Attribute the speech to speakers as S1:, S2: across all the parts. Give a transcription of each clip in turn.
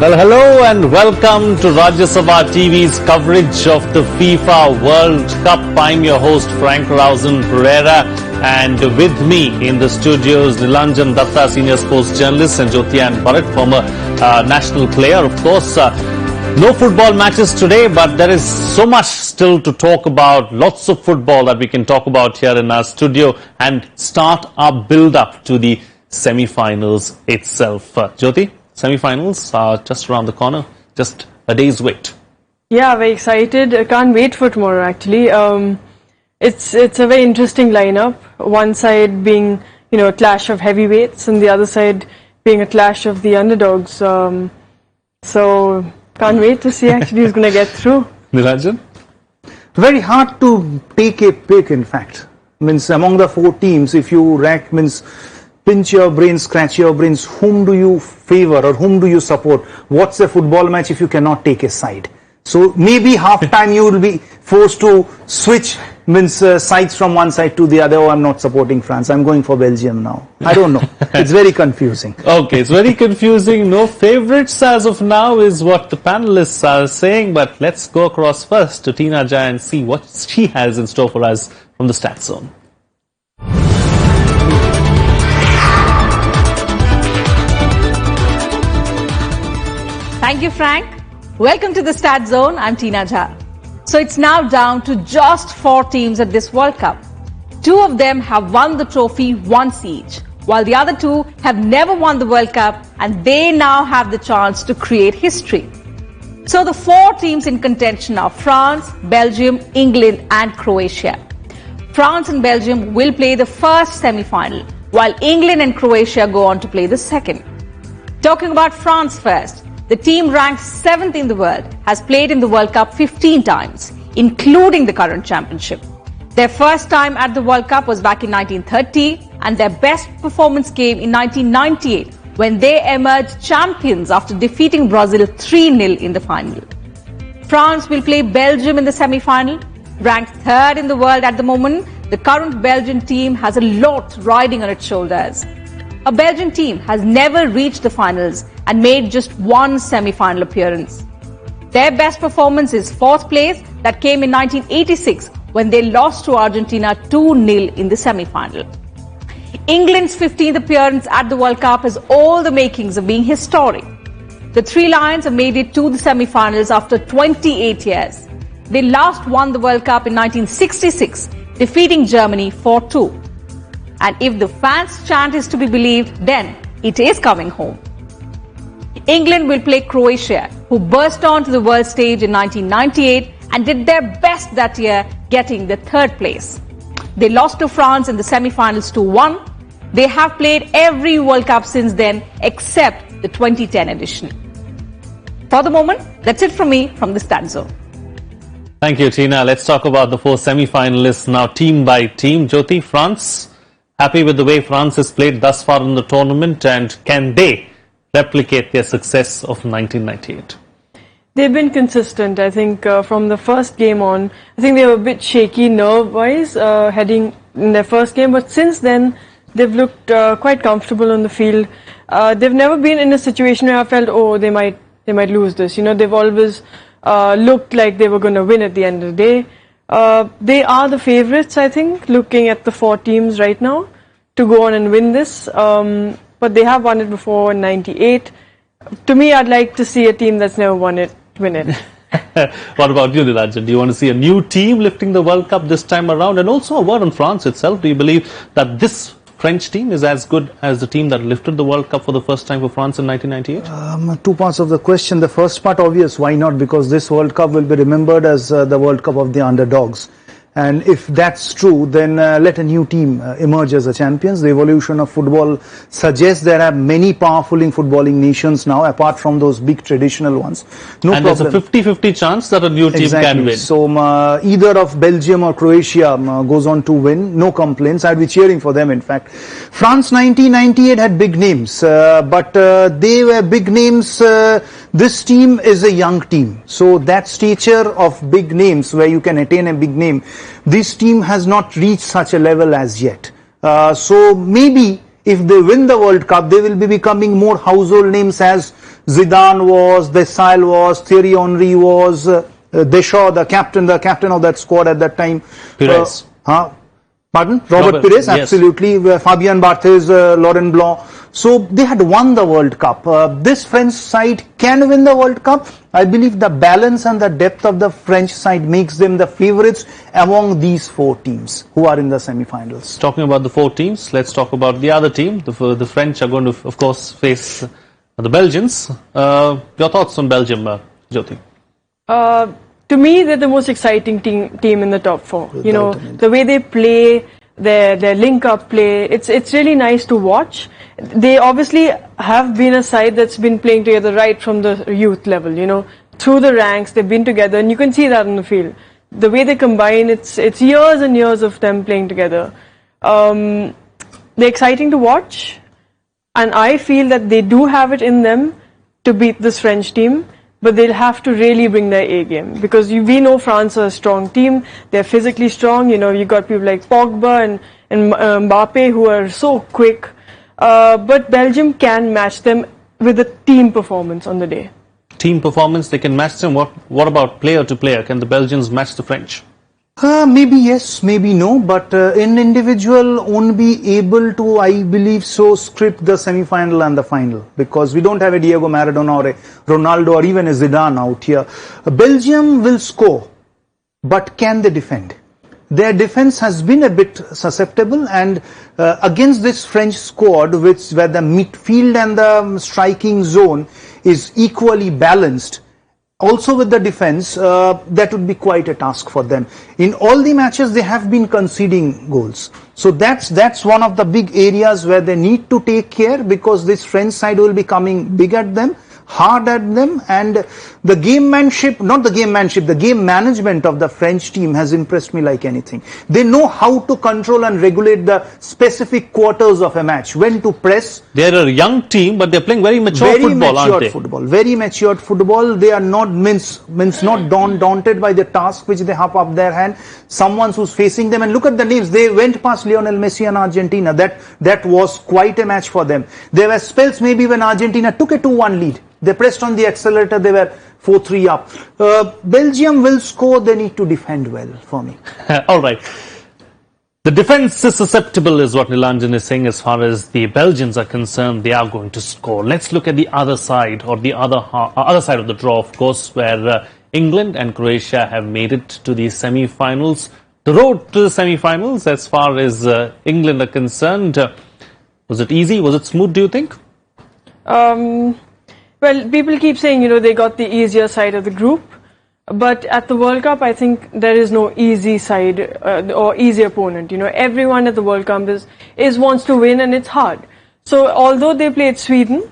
S1: Well, hello and welcome to Rajya Sabha TV's coverage of the FIFA World Cup. I'm your host Frank Rausen Pereira, and with me in the studios Nilanjan Datta, senior sports journalist, and Jyotian Bharat, former national player. Of course, no football matches today, but there is so much still to talk about. Lots of football that we can talk about here in our studio and start our build-up to the semi-finals itself. Jyoti? Semi-finals are just around the corner, just a day's wait.
S2: Yeah, very excited. I can't wait for tomorrow actually. It's a very interesting lineup. One side being, a clash of heavyweights, and the other side being a clash of the underdogs. So can't wait to see actually who's going to get through.
S1: Nilanjan?
S3: Very hard to take a pick, in fact. Means among the four teams, if you rank, pinch your brains, scratch your brains, whom do you favor or whom do you support? What's a football match if you cannot take a side? So maybe half time you will be forced to switch sides from one side to the other. Oh, I'm not supporting France, I'm going for Belgium now. I don't know. It's very confusing.
S1: Okay, it's very confusing. No favorites as of now is what the panelists are saying, but let's go across first to Tina Jai and see what she has in store for us from the stats zone.
S4: Thank you, Frank. Welcome to the Stat Zone. I'm Tina Jha. So it's now down to just 4 teams at this World Cup. 2 of them have won the trophy once each, while the other 2 have never won the World Cup, and they now have the chance to create history. So the 4 teams in contention are France, Belgium, England and Croatia. France and Belgium will play the first semi-final, while England and Croatia go on to play the second. Talking about France first. The team ranked 7th in the world has played in the World Cup 15 times, including the current championship. Their first time at the World Cup was back in 1930, and their best performance came in 1998 when they emerged champions after defeating Brazil 3-0 in the final. France will play Belgium in the semi-final. Ranked 3rd in the world at the moment, the current Belgian team has a lot riding on its shoulders. A Belgian team has never reached the finals and made just one semi-final appearance. Their best performance is 4th place that came in 1986 when they lost to Argentina 2-0 in the semi-final. England's 15th appearance at the World Cup has all the makings of being historic. The Three Lions have made it to the semi-finals after 28 years. They last won the World Cup in 1966, defeating Germany 4-2. And if the fans' chant is to be believed, then it is coming home. England will play Croatia, who burst onto the world stage in 1998 and did their best that year, getting the 3rd place. They lost to France in the semi-finals 2-1. They have played every World Cup since then, except the 2010 edition. For the moment, that's it from me from the Stat Zone.
S1: Thank you, Tina. Let's talk about the 4 semi-finalists now, team by team. Jyoti, France, happy with the way France has played thus far in the tournament, and can they replicate their success of 1998?
S2: They've been consistent. I think from the first game on, I think they were a bit shaky nerve-wise heading in their first game, but since then they've looked quite comfortable on the field. They've never been in a situation where I felt, oh, they might lose this. They've always looked like they were going to win at the end of the day. They are the favourites, I think, looking at the 4 teams right now, to go on and win this. But they have won it before in 98. To me, I'd like to see a team that's never won it win it.
S1: What about you, Nilanjan? Do you want to see a new team lifting the World Cup this time around? And also a word on France itself. Do you believe that this French team is as good as the team that lifted the World Cup for the first time for France in 1998?
S3: 2 parts of the question. The first part, obvious, why not? Because this World Cup will be remembered as the World Cup of the underdogs. And if that's true, then let a new team emerge as the champions. The evolution of football suggests there are many powerful footballing nations now, apart from those big traditional ones. No
S1: and
S3: problem.
S1: There's a 50-50 chance that a new team can win.
S3: So either of Belgium or Croatia goes on to win. No complaints. I'd be cheering for them, in fact. France 1998 had big names, but they were big names. This team is a young team. So that stature of big names, where you can attain a big name, this team has not reached such a level as yet. So maybe if they win the World Cup, they will be becoming more household names as Zidane was, Desailly was, Thierry Henry was, Deschamps, the captain of that squad at that time.
S1: Pires.
S3: Pardon? Robert Pires,
S1: yes.
S3: absolutely. Fabien Barthez, Laurent Blanc. So they had won the World Cup. This French side can win the World Cup. I believe the balance and the depth of the French side makes them the favourites among these four teams who are in the semi-finals.
S1: Talking about the four teams, let's talk about the other team. The French are going to, of course, face the Belgians. Your thoughts on Belgium, Jyoti?
S2: To me, they're the most exciting team in the top four. You know, the way they play, their link-up play, it's really nice to watch. They obviously have been a side that's been playing together right from the youth level, you know. Through the ranks, they've been together, and you can see that on the field. The way they combine, it's years and years of them playing together. They're exciting to watch, and I feel that they do have it in them to beat this French team. But they'll have to really bring their A game, because we know France are a strong team. They're physically strong. You know, you got people like Pogba and Mbappe who are so quick. But Belgium can match them with a team performance on the day.
S1: Team performance, they can match them. What about player to player? Can the Belgians match the French?
S3: Maybe yes, maybe no, but in individual won't be able to, I believe so, script the semi-final and the final, because we don't have a Diego Maradona or a Ronaldo or even a Zidane out here. Belgium will score, but can they defend? Their defense has been a bit susceptible, and against this French squad, where the midfield and the striking zone is equally balanced, also with the defense, that would be quite a task for them. In all the matches, they have been conceding goals. So that's one of the big areas where they need to take care, because this French side will be coming big at them, hard at them, and the game management of the French team has impressed me like anything. They know how to control and regulate the specific quarters of a match, when to press.
S1: They're a young team, but they're playing very mature football, aren't they?
S3: Very matured football. They are not not daunted by the task which they have up their hand. Someone who's facing them, and look at the names. They went past Lionel Messi and Argentina. That was quite a match for them. There were spells maybe when Argentina took a 2-1 lead. They pressed on the accelerator, they were 4-3 up. Belgium will score, they need to defend well for me.
S1: All right. The defense is susceptible is what Nilanjan is saying. As far as the Belgians are concerned, they are going to score. Let's look at the other side, or the other side of the draw, of course, where England and Croatia have made it to the semi-finals. The road to the semi-finals, as far as England are concerned, was it easy? Was it smooth, do you think?
S2: Well, people keep saying, you know, they got the easier side of the group. But at the World Cup, I think there is no easy side or easy opponent. You know, everyone at the World Cup is wants to win, and it's hard. So although they played Sweden,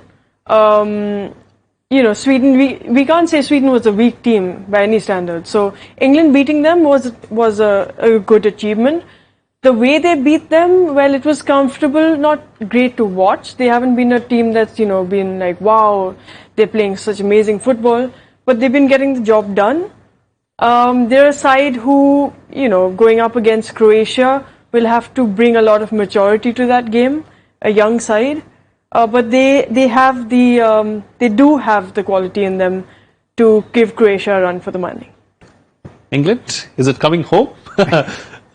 S2: you know, Sweden, we can't say Sweden was a weak team by any standard. So England beating them was a good achievement. The way they beat them, well, it was comfortable, not great to watch. They haven't been a team that's, you know, been like, wow, they're playing such amazing football. But they've been getting the job done. They're a side who, you know, going up against Croatia will have to bring a lot of maturity to that game, a young side. But they do have the quality in them to give Croatia a run for the money. England,
S1: is it coming home?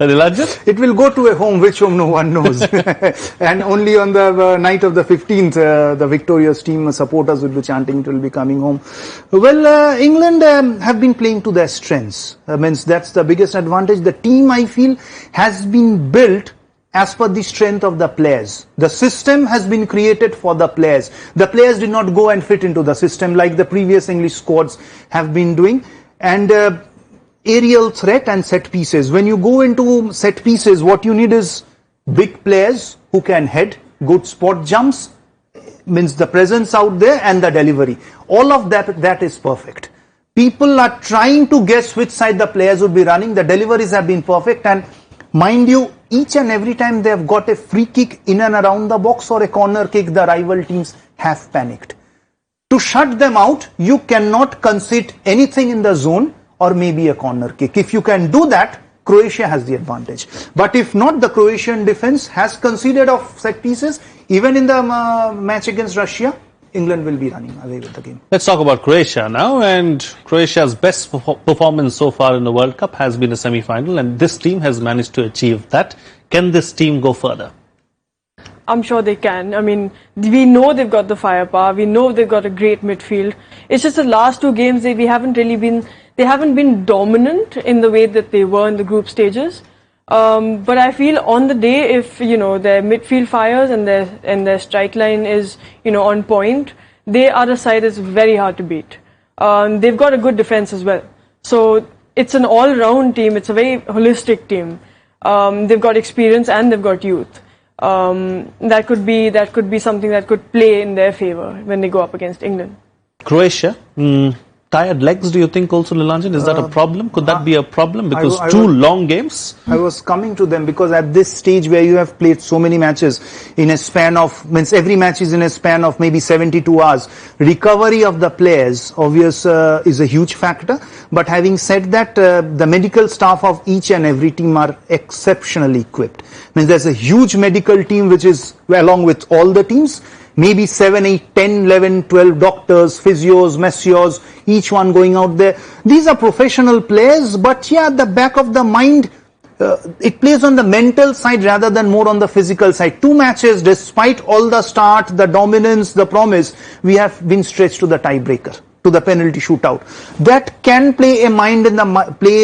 S3: It will go to a home, which home no one knows. And only on the night of the 15th, the victorious team supporters will be chanting it will be coming home. Well, England have been playing to their strengths. Means that's the biggest advantage. The team, I feel, has been built as per the strength of the players. The system has been created for the players. The players did not go and fit into the system like the previous English squads have been doing. And aerial threat and set pieces. When you go into set pieces, what you need is big players who can head, good spot jumps, means the presence out there, and the delivery. All of that is perfect. People are trying to guess which side the players would be running. The deliveries have been perfect, and mind you, each and every time they have got a free kick in and around the box or a corner kick, the rival teams have panicked. To shut them out, you cannot concede anything in the zone, or maybe a corner kick. If you can do that, Croatia has the advantage. But if not, the Croatian defense has conceded of set pieces. Even in the match against Russia, England will be running away with the game.
S1: Let's talk about Croatia now, and Croatia's best performance so far in the World Cup has been a semi-final, and this team has managed to achieve that. Can this team go further?
S2: I'm sure they can. I mean, we know they've got the firepower. We know they've got a great midfield. It's just the last two games they haven't been dominant in the way that they were in the group stages. But I feel on the day, if their midfield fires and their strike line is on point, they are a side that's very hard to beat. They've got a good defense as well. So it's an all-round team. It's a very holistic team. They've got experience and they've got youth. That could be something that could play in their favor when they go up against England.
S1: Croatia, tired legs, do you think also, Nilanjan? Is that a problem? Could that be a problem? Because two long games?
S3: I was coming to them because at this stage where you have played so many matches in a span of, means every match is in a span of maybe 72 hours, recovery of the players is a huge factor. But having said that, the medical staff of each and every team are exceptionally equipped. Means there's a huge medical team which is along with all the teams. Maybe 7, 8, 10, 11, 12 doctors, physios, masseurs, each one going out there. These are professional players, but yeah, at the back of the mind, it plays on the mental side rather than more on the physical side. Two matches, despite all the start, the dominance, the promise, we have been stretched to the tiebreaker, to the penalty shootout. That can play a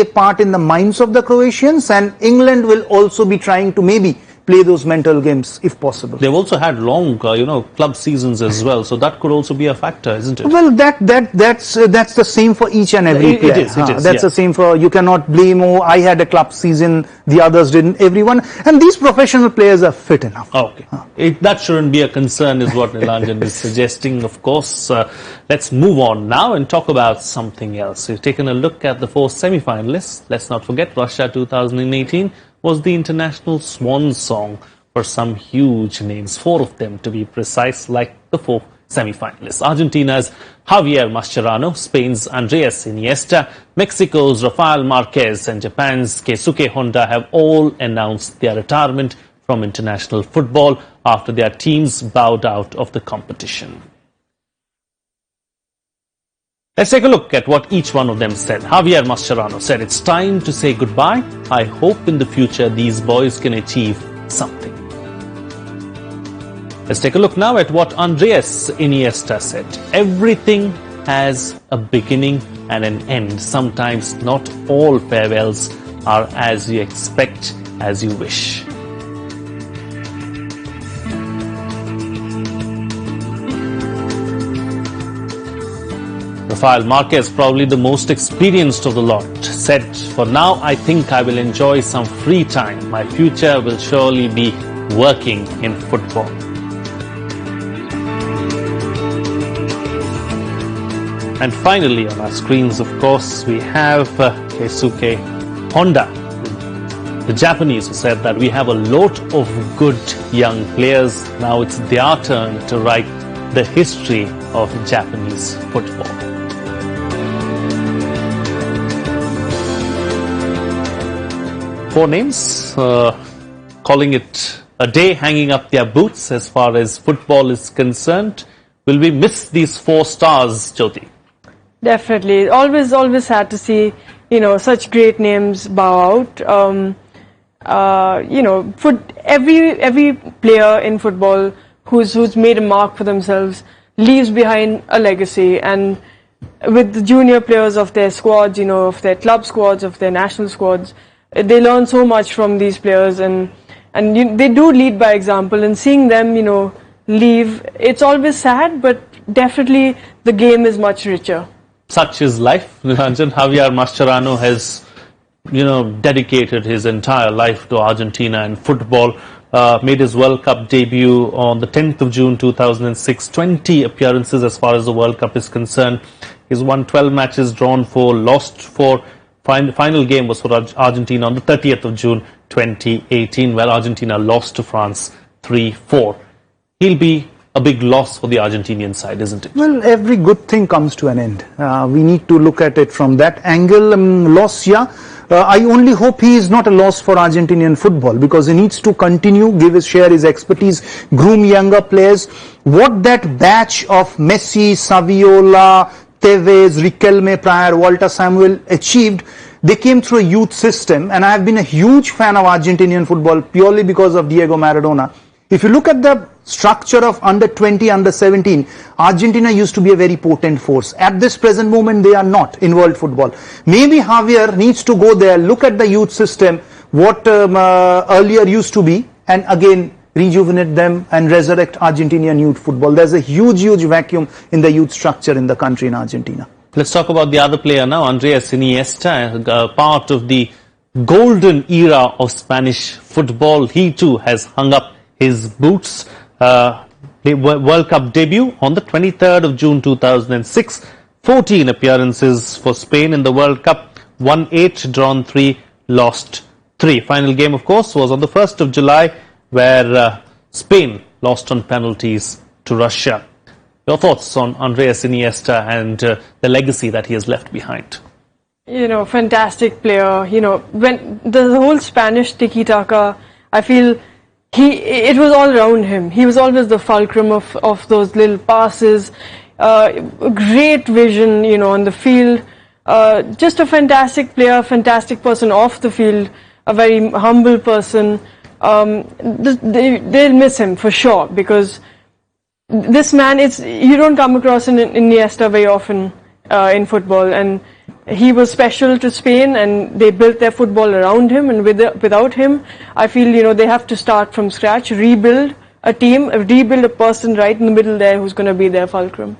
S3: part in the minds of the Croatians, and England will also be trying to maybe play those mental games if possible.
S1: They've also had long, club seasons as well, so that could also be a factor, isn't it?
S3: Well, that's the same for each and every player.
S1: It is.
S3: That's the same for, you cannot blame, I had a club season, the others didn't, everyone. And these professional players are fit enough.
S1: Okay. That shouldn't be a concern is what Nilanjan is suggesting, of course. Let's move on now and talk about something else. We've taken a look at the four semi-finalists. Let's not forget Russia 2018 was the international swan song for some huge names, four of them to be precise, like the four semi-finalists. Argentina's Javier Mascherano, Spain's Andres Iniesta, Mexico's Rafael Marquez and Japan's Keisuke Honda have all announced their retirement from international football after their teams bowed out of the competition. Let's take a look at what each one of them said. Javier Mascherano said, "It's time to say goodbye. I hope in the future these boys can achieve something." Let's take a look now at what Andres Iniesta said. "Everything has a beginning and an end. Sometimes not all farewells are as you expect, as you wish." Rafael Marquez, probably the most experienced of the lot, said, "For now, I think I will enjoy some free time. My future will surely be working in football." And finally, on our screens, of course, we have Keisuke Honda, the Japanese, who said that we have a lot of good young players. Now it's their turn to write the history of Japanese football. Four names, calling it a day, hanging up their boots as far as football is concerned. Will we miss these four stars, Jyoti?
S2: Definitely. Always sad to see, such great names bow out. For every player in football who's made a mark for themselves leaves behind a legacy, and with the junior players of their squads, of their club squads, of their national squads, they learn so much from these players, and they do lead by example, and seeing them, leave, it's always sad, but definitely the game is much richer.
S1: Such is life, Nilanjan. Javier Mascherano has, dedicated his entire life to Argentina and football. Made his World Cup debut on the 10th of June 2006. 20 appearances as far as the World Cup is concerned. He's won 12 matches, drawn 4, lost 4. Final game was for Argentina on the 30th of June 2018, where Argentina lost to France 3-4. He'll be a big loss for the Argentinian side, isn't it?
S3: Well, every good thing comes to an end. We need to look at it from that angle. Loss, yeah. I only hope he is not a loss for Argentinian football, because he needs to continue, share his expertise, groom younger players. What that batch of Messi, Saviola, Tevez, Riquelme prior, Walter Samuel achieved, they came through a youth system, and I have been a huge fan of Argentinian football purely because of Diego Maradona. If you look at the structure of under 20, under 17, Argentina used to be a very potent force. At this present moment, they are not in world football. Maybe Javier needs to go there, look at the youth system, what earlier used to be, and again rejuvenate them and resurrect Argentinian youth football. There's a huge vacuum in the youth structure in the country in Argentina.
S1: Let's talk about the other player now, Andres Iniesta, part of the golden era of Spanish football. He too has hung up his boots. The World Cup debut on the 23rd of June 2006. 14 appearances for Spain in the World Cup. Won 8, drawn 3, lost 3. Final game, of course, was on the 1st of July, where Spain lost on penalties to Russia. Your thoughts on Andres Iniesta and the legacy that he has left behind?
S2: Fantastic player. When the whole Spanish tiki-taka, I feel it was all around him. He was always the fulcrum of those little passes. Great vision, on the field. Just a fantastic player, fantastic person off the field. A very humble person. They'll miss him for sure, because this man, you don't come across an Iniesta very often in football, and he was special to Spain, and they built their football around him, and without him, I feel, they have to start from scratch, rebuild a team, rebuild a person right in the middle there who's going to be their fulcrum.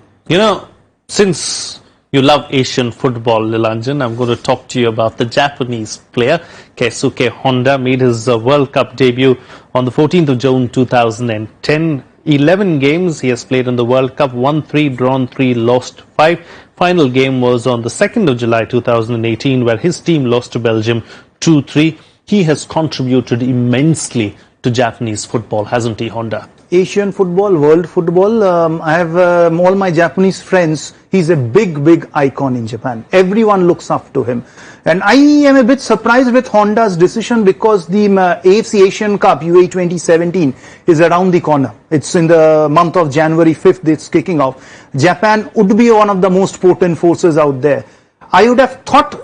S1: Since you love Asian football, Nilanjan, I'm going to talk to you about the Japanese player. Keisuke Honda made his World Cup debut on the 14th of June 2010. 11 games he has played in the World Cup, won 3, drawn 3, lost 5. Final game was on the 2nd of July 2018, where his team lost to Belgium 2-3. He has contributed immensely to Japanese football, hasn't he, Honda?
S3: Asian football, world football. I have all my Japanese friends. He's a big icon in Japan. Everyone looks up to him. And I am a bit surprised with Honda's decision, because the AFC Asian Cup UAE 2017 is around the corner. It's in the month of January 5th, it's kicking off. Japan would be one of the most potent forces out there. I would have thought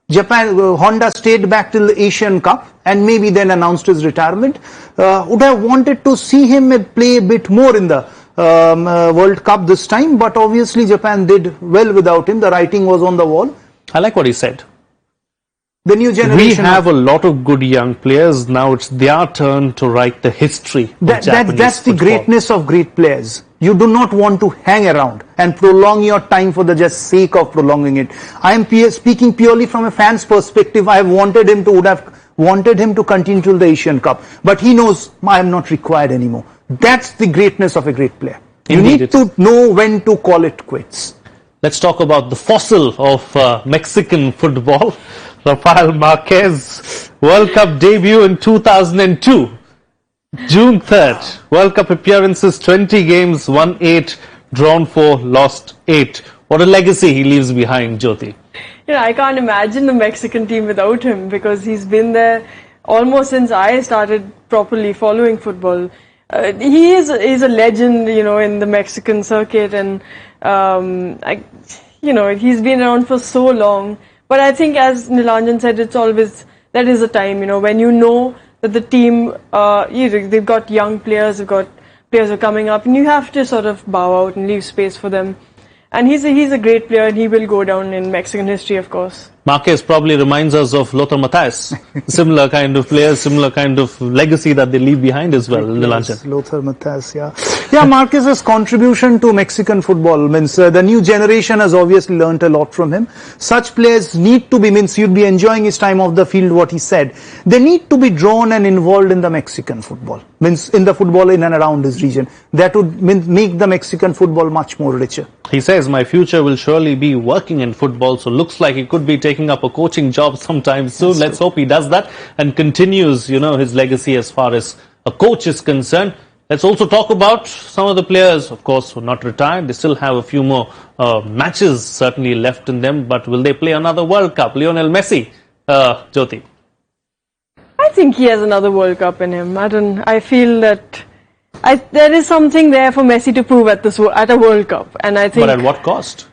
S3: Honda stayed back till the Asian Cup and maybe then announced his retirement. Would have wanted to see him play a bit more in the World Cup this time, but obviously Japan did well without him. The writing was on the wall.
S1: I like what he said.
S3: The new generation.
S1: We have a lot of good young players. Now it's their turn to write the history of Japanese
S3: That's the
S1: football.
S3: greatness of great players. You do not want to hang around and prolong your time for the just sake of prolonging it. I am speaking purely from a fan's perspective. I would have wanted him to continue till the Asian Cup. But he knows, I am not required anymore. That's the greatness of a great player. You need to know when to call it quits.
S1: Let's talk about the fossil of Mexican football. Rafael Marquez, World Cup debut in 2002. June 3rd, World Cup appearances, 20 games, won 8, drawn 4, lost 8. What a legacy he leaves behind, Jyoti.
S2: I can't imagine the Mexican team without him, because he's been there almost since I started properly following football. He's a legend, in the Mexican circuit, and he's been around for so long. But I think, as Nilanjan said, that is a time, when you know that the team, they've got young players, they've got players who are coming up, and you have to sort of bow out and leave space for them. And he's a great player, and he will go down in Mexican history, of course.
S1: Marquez probably reminds us of Lothar Matthäus. Similar kind of players, similar kind of legacy that they leave behind as well, Nilanjan.
S3: Lothar Matthäus, yeah. Yeah, Marquez's contribution to Mexican football means the new generation has obviously learnt a lot from him. Such players need to be, you'd be enjoying his time off the field, what he said. They need to be drawn and involved in the Mexican football. In the football in and around this region. That would make the Mexican football much more richer.
S1: He says, my future will surely be working in football, so looks like he could be taking up a coaching job sometime soon. Let's hope he does that and continues, his legacy as far as a coach is concerned. Let's also talk about some of the players, of course, who are not retired. They still have a few more matches certainly left in them, but will they play another World Cup? Lionel Messi, Jyoti.
S2: I think he has another World Cup in him. I feel that there is something there for Messi to prove at a World Cup, and I think.
S1: But at what cost?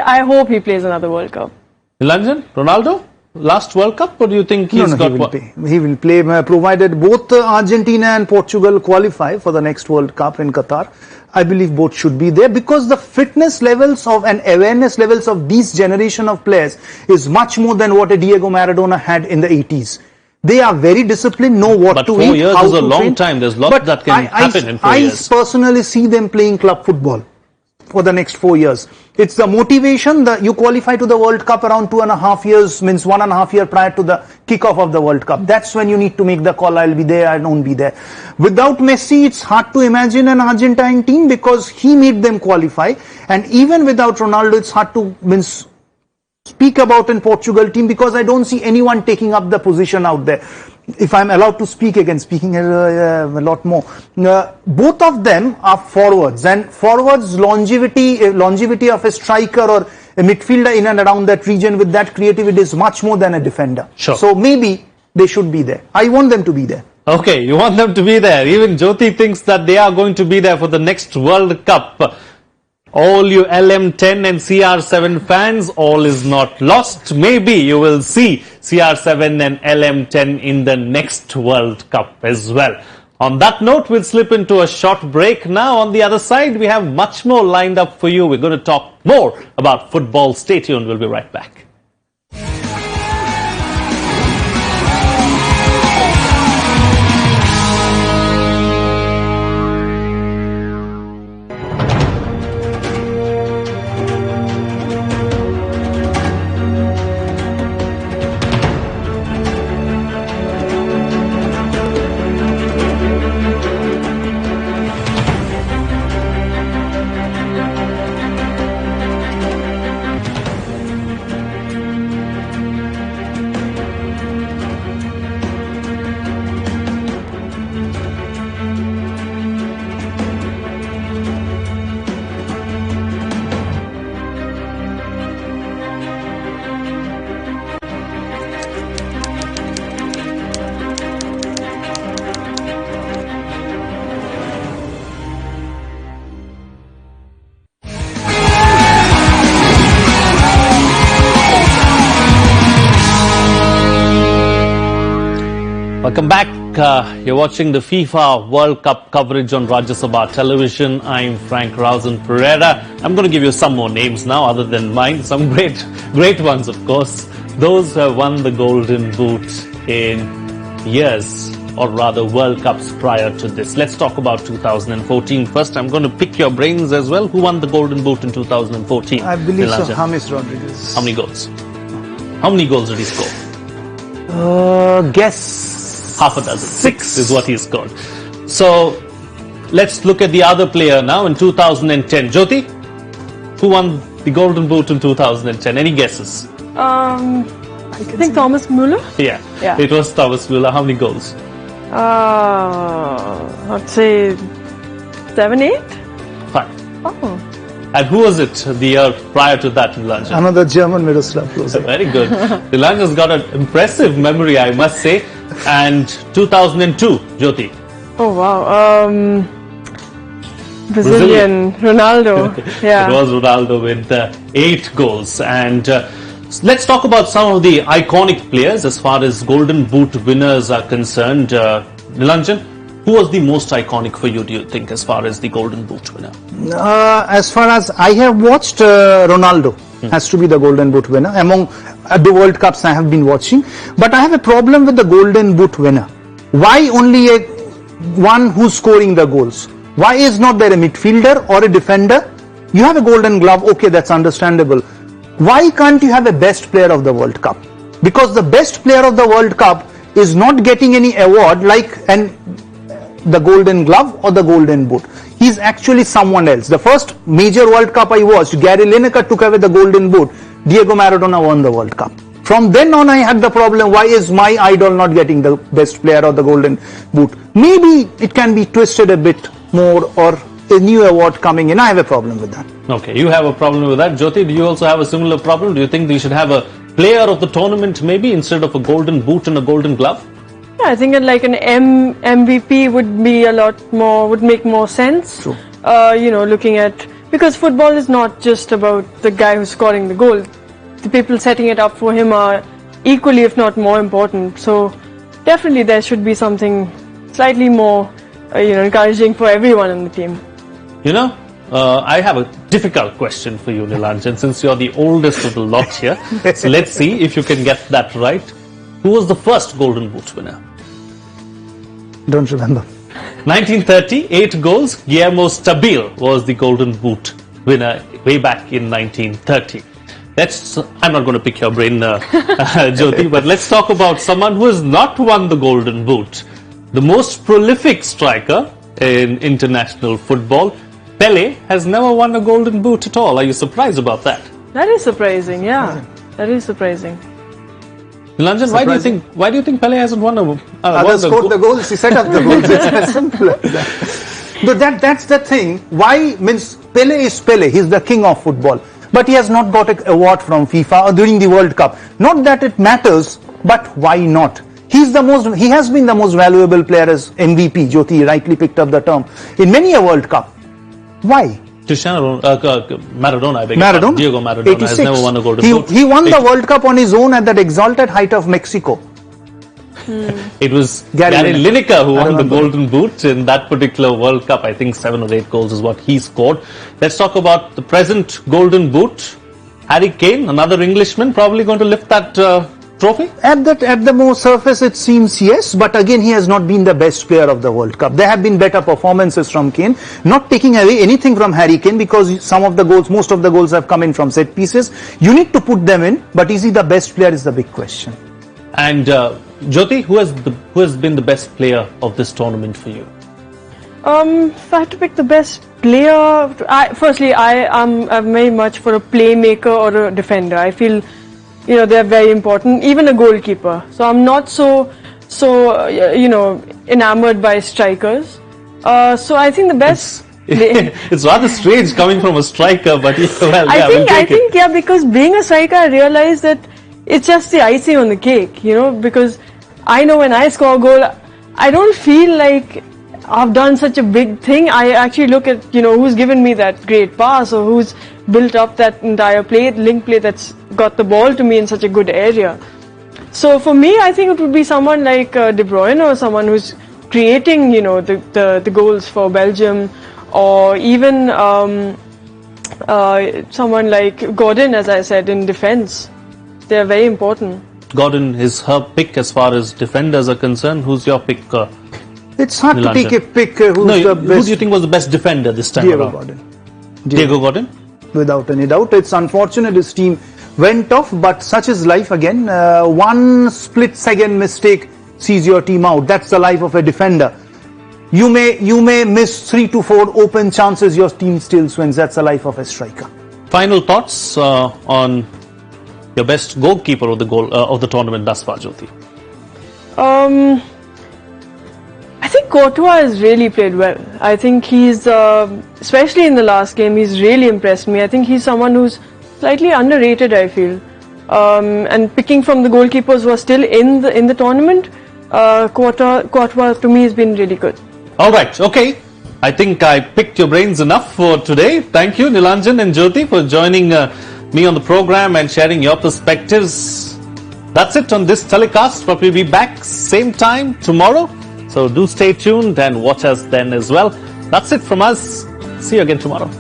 S2: I hope he plays another World Cup.
S1: Nilanjan, Ronaldo, last World Cup, or do you think he's got one?
S3: He will play, provided both Argentina and Portugal qualify for the next World Cup in Qatar. I believe both should be there, because the fitness levels of and awareness levels of this generation of players is much more than what a Diego Maradona had in the 80s. They are very disciplined, know what to eat,
S1: But 4 years
S3: how
S1: is a
S3: to
S1: long
S3: train.
S1: time. There's lots that can happen in 4 years.
S3: I personally see them playing club football for the next 4 years. It's the motivation that you qualify to the World Cup around 2.5 years, means 1.5 year prior to the kickoff of the World Cup. That's when you need to make the call, I'll be there, I won't be there. Without Messi, it's hard to imagine an Argentine team, because he made them qualify. And even without Ronaldo, it's hard to speak about in Portugal team, because I don't see anyone taking up the position out there. If I'm allowed to speak again, speaking a lot more. Both of them are forwards, and forwards longevity of a striker or a midfielder in and around that region with that creativity is much more than a defender.
S1: Sure.
S3: So maybe they should be there. I want them to be there.
S1: Okay, you want them to be there. Even Jyoti thinks that they are going to be there for the next World Cup. All you LM10 and CR7 fans, all is not lost. Maybe you will see CR7 and LM10 in the next World Cup as well. On that note, we'll slip into a short break now. On the other side, we have much more lined up for you. We're going to talk more about football. Stay tuned. We'll be right back. Welcome back. You're watching the FIFA World Cup coverage on Rajya Sabha television. I'm Frank Rausen Pereira. I'm going to give you some more names now other than mine. Some great ones, of course. Those who have won the Golden Boot in years, or rather World Cups prior to this. Let's talk about 2014 first. I'm going to pick your brains as well. Who won the Golden Boot in 2014?
S3: I believe so,
S1: Nilanjan.
S3: James Rodriguez.
S1: How many goals? How many goals did he score?
S3: Guess
S1: half a dozen. 6 is what he scored. So let's look at the other player now in 2010. Jyoti, who won the Golden Boot in 2010? Any guesses?
S2: I think Thomas Müller.
S1: Yeah.
S2: Yeah.
S1: It was Thomas Müller. How many goals?
S2: I'd say 7, 8.
S1: 5.
S2: Oh.
S1: And who was it the year prior to that, Nilanjan?
S3: another German Miroslav Klose.
S1: Very good. Nilanjan's got an impressive memory, I must say. And 2002, Jyoti.
S2: Oh wow. Brazilian Ronaldo. Yeah.
S1: It was Ronaldo with 8 goals. And let's talk about some of the iconic players as far as Golden Boot winners are concerned. Nilanjan, who was the most iconic for you, do you think, as far as the Golden Boot winner?
S3: As far as I have watched, Ronaldo has to be the Golden Boot winner among the World Cups I have been watching. But I have a problem with the Golden Boot winner. Why only one who's scoring the goals? Why is not there a midfielder or a defender? You have a Golden Glove, okay, that's understandable. Why can't you have a best player of the World Cup? Because the best player of the World Cup is not getting any award like the Golden Glove or the Golden Boot. He's actually someone else. The first major World Cup I watched, Gary Lineker took away the Golden Boot. Diego Maradona won the World Cup. From then on, I had the problem, why is my idol not getting the best player or the golden boot? Maybe it can be twisted a bit more, or a new award coming in. I have a problem with that.
S1: Okay, you have a problem with that. Jyoti, do you also have a similar problem? Do you think they should have a player of the tournament maybe instead of a golden boot and a golden glove?
S2: Yeah, I think like an MVP would be a lot more, would make more sense.
S3: True.
S2: Looking at, because football is not just about the guy who's scoring the goal. The people setting it up for him are equally, if not more important. So definitely there should be something slightly more, encouraging for everyone in the team.
S1: I have a difficult question for you, Nilanjan, since you're the oldest of the lot here. So let's see if you can get that right. Who was the first Golden Boot winner?
S3: Don't remember.
S1: 1930, 8 goals. Guillermo Stabile was the Golden Boot winner way back in 1930. I'm not going to pick your brain, Jyoti, but let's talk about someone who has not won the Golden Boot. The most prolific striker in international football, Pele, has never won a Golden Boot at all. Are you surprised about that?
S2: That is surprising, yeah. That is surprising.
S1: Nilanjan, why do you think Pele hasn't won a
S3: Others scored the goals, he set up the goals. It's as simple as that. But that's the thing. Why? Means Pele is Pele. He's the king of football. But he has not got an award from FIFA or during the World Cup. Not that it matters, but why not? He has been the most valuable player as MVP. Jyoti rightly picked up the term in many a World Cup. Why?
S1: Maradona, Diego Maradona
S3: 86.
S1: has never won a Golden Boot.
S3: He won the World Cup on his own at that exalted height of Mexico.
S1: It was Gary Lineker who won the Golden Boot in that particular World Cup. I think 7 or 8 goals is what he scored. Let's talk about the present Golden Boot. Harry Kane, another Englishman, probably going to lift that trophy?
S3: At the more surface it seems yes, but again he has not been the best player of the World Cup. There have been better performances from Kane, not taking away anything from Harry Kane, because most of the goals have come in from set pieces. You need to put them in, but is he the best player is the big question.
S1: And Jyoti, who has been the best player of this tournament for you?
S2: If I had to pick the best player, I'm very much for a playmaker or a defender. I feel they're very important, even a goalkeeper. So I'm not so enamored by strikers. So I think the best.
S1: It's rather strange coming from a striker, but
S2: I think because being a striker, I realized that it's just the icing on the cake. Because I know when I score a goal, I don't feel like I've done such a big thing. I actually look at who's given me that great pass, or who's built up that entire link play that's got the ball to me in such a good area. So for me, I think it would be someone like De Bruyne, or someone who's creating the goals for Belgium, or even someone like Gordon, as I said, in defense. They're very important.
S1: Gordon is her pick as far as defenders are concerned. Who's your pick?
S3: It's hard
S1: Nilanjan.
S3: to take a pick the best.
S1: Who do you think was the best defender this time
S3: Diego
S1: around?
S3: Gordon.
S1: Diego Gordon?
S3: Without any doubt. It's unfortunate his team went off, but such is life again. One split-second mistake sees your team out. That's the life of a defender. You may miss 3 to 4 open chances, your team still wins. That's the life of a striker.
S1: Final thoughts on your best goalkeeper of the tournament thus far, Jyoti?
S2: I think Courtois has really played well. I think he's, especially in the last game, he's really impressed me. I think he's someone who's slightly underrated, I feel. And picking from the goalkeepers who are still in the tournament, Courtois to me has been really good.
S1: All right, okay. I think I picked your brains enough for today. Thank you, Nilanjan and Jyoti, for joining me on the program and sharing your perspectives. That's it on this telecast, but we'll be back same time tomorrow. So do stay tuned and watch us then as well. That's it from us. See you again tomorrow.